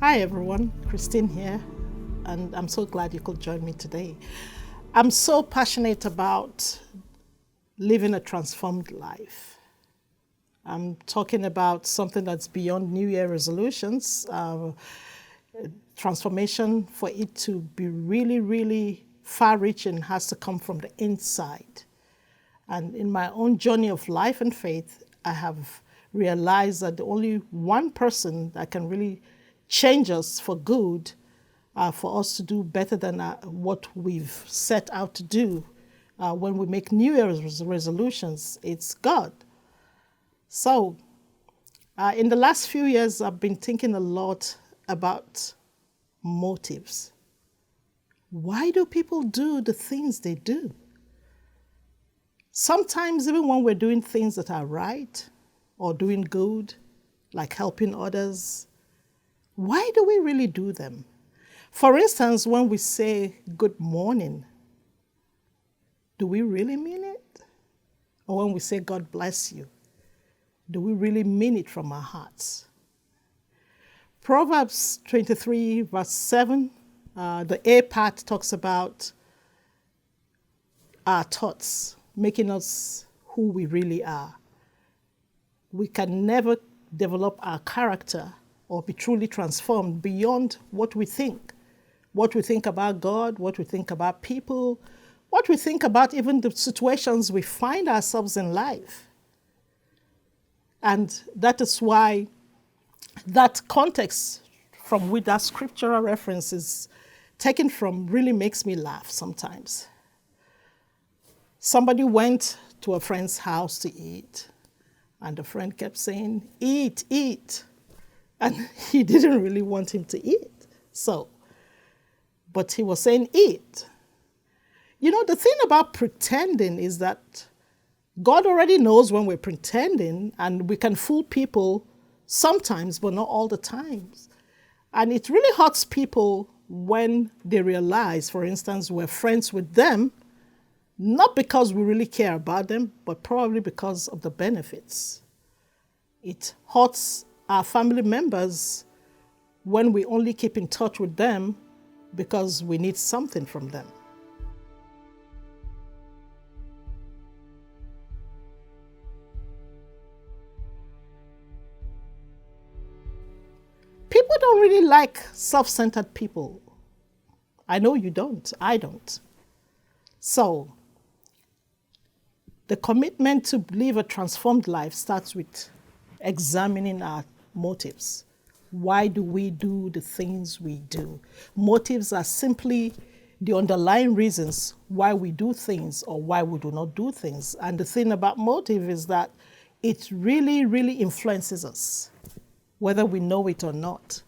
Hi everyone, Christine here, and I'm so glad you could join me today. I'm so passionate about living a transformed life. I'm talking about something that's beyond New Year resolutions, transformation. For it to be really, really far-reaching has to come from the inside. And in my own journey of life and faith, I have realized that the only one person that can really change us for good, for us to do better than what we've set out to do when we make New Year's resolutions, it's God. So, in the last few years, I've been thinking a lot about motives. Why do people do the things they do? Sometimes, even when we're doing things that are right or doing good, like helping others, why do we really do them? For instance, when we say good morning, do we really mean it? Or when we say God bless you, do we really mean it from our hearts? Proverbs 23, verse 7, the A part talks about our thoughts making us who we really are. We can never develop our character or be truly transformed beyond what we think. What we think about God, what we think about people, what we think about even the situations we find ourselves in life. And that is why that context from which that scriptural reference is taken from really makes me laugh sometimes. Somebody went to a friend's house to eat, and the friend kept saying, eat, eat. And he didn't really want him to eat. But he was saying, eat. You know, the thing about pretending is that God already knows when we're pretending, and we can fool people sometimes, but not all the times. And it really hurts people when they realize, for instance, we're friends with them, not because we really care about them, but probably because of the benefits. It hurts our family members when we only keep in touch with them because we need something from them. People don't really like self-centered people. I know you don't. I don't. So, the commitment to live a transformed life starts with examining our motives. Why do we do the things we do? Motives are simply the underlying reasons why we do things or why we do not do things. And the thing about motive is that it really, really influences us, whether we know it or not.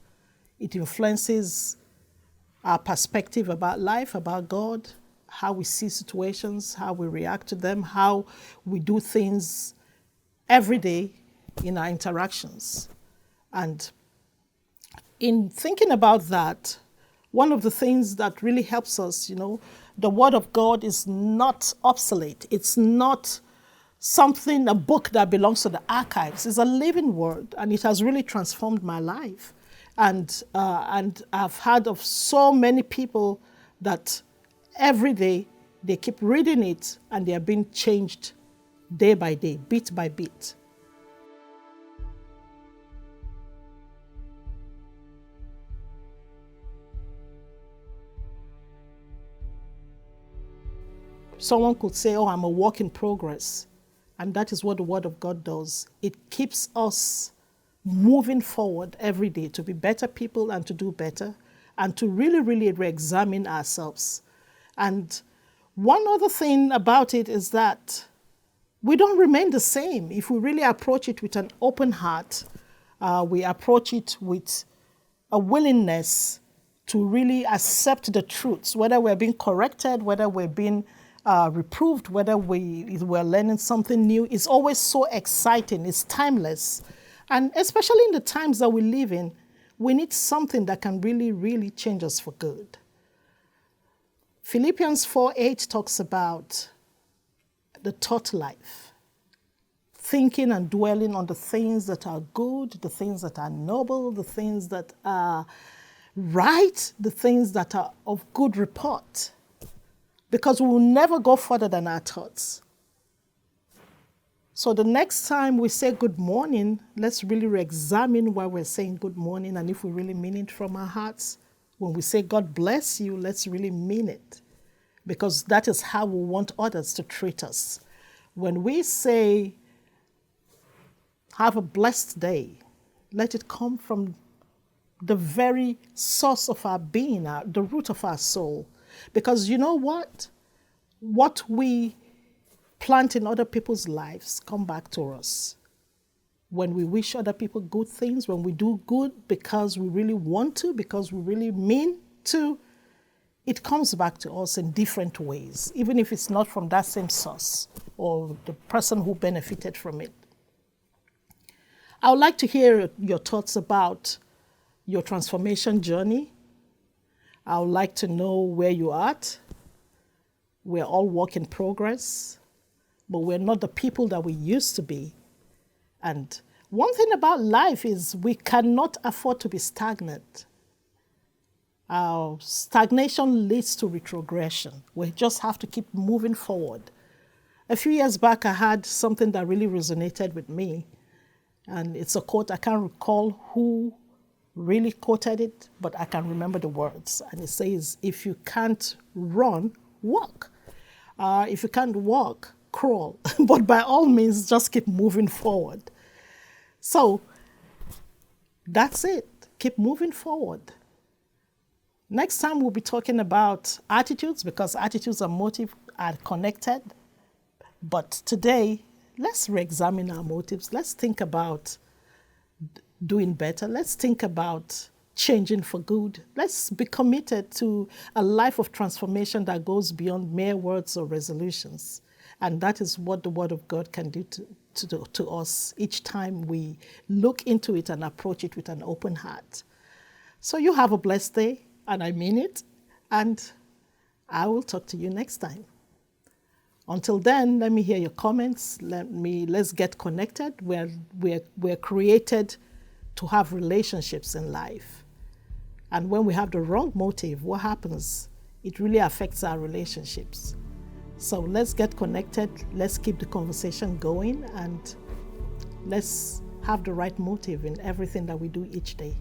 It influences our perspective about life, about God, how we see situations, how we react to them, how we do things every day in our interactions. And in thinking about that, one of the things that really helps us, the Word of God is not obsolete. It's not a book that belongs to the archives. It's a living Word, and it has really transformed my life. And I've heard of so many people that every day they keep reading it and they are being changed day by day, bit by bit. Someone could say, oh, I'm a work in progress. And that is what the Word of God does. It keeps us moving forward every day to be better people and to do better and to really, really re-examine ourselves. And one other thing about it is that we don't remain the same. If we really approach it with an open heart, we approach it with a willingness to really accept the truths, whether we're being corrected, whether we're being reproved, whether we're learning something new. It's always so exciting. It's timeless. And especially in the times that we live in, we need something that can really, really change us for good. Philippians 4:8 talks about the thought life. thinking and dwelling on the things that are good, the things that are noble, the things that are right, the things that are of good report. Because we will never go further than our thoughts. So the next time we say good morning, let's really re-examine why we're saying good morning and if we really mean it from our hearts. When we say God bless you, let's really mean it. Because that is how we want others to treat us. When we say, have a blessed day, let it come from the very source of our being, the root of our soul. Because you know what? What we plant in other people's lives come back to us. When we wish other people good things, when we do good because we really want to, because we really mean to, it comes back to us in different ways, even if it's not from that same source or the person who benefited from it. I would like to hear your thoughts about your transformation journey. I would like to know where you are at. We're all work in progress, but we're not the people that we used to be. And one thing about life is we cannot afford to be stagnant. Our stagnation leads to retrogression. We just have to keep moving forward. A few years back, I had something that really resonated with me. And it's a quote, I can't recall who really quoted it, but I can remember the words. And it says, if you can't run, walk. If you can't walk, crawl. But by all means, just keep moving forward. So that's it. Keep moving forward. Next time we'll be talking about attitudes, because attitudes and motive are connected. But today, let's re-examine our motives. Let's think about doing better. Let's think about changing for good. Let's be committed to a life of transformation that goes beyond mere words or resolutions. And that is what the Word of God can do to us each time we look into it and approach it with an open heart. So you have a blessed day, and I mean it, and I will talk to you next time. Until then, let me hear your comments. Let's get connected. We're created to have relationships in life. And when we have the wrong motive, what happens? It really affects our relationships. So let's get connected. Let's keep the conversation going, and let's have the right motive in everything that we do each day.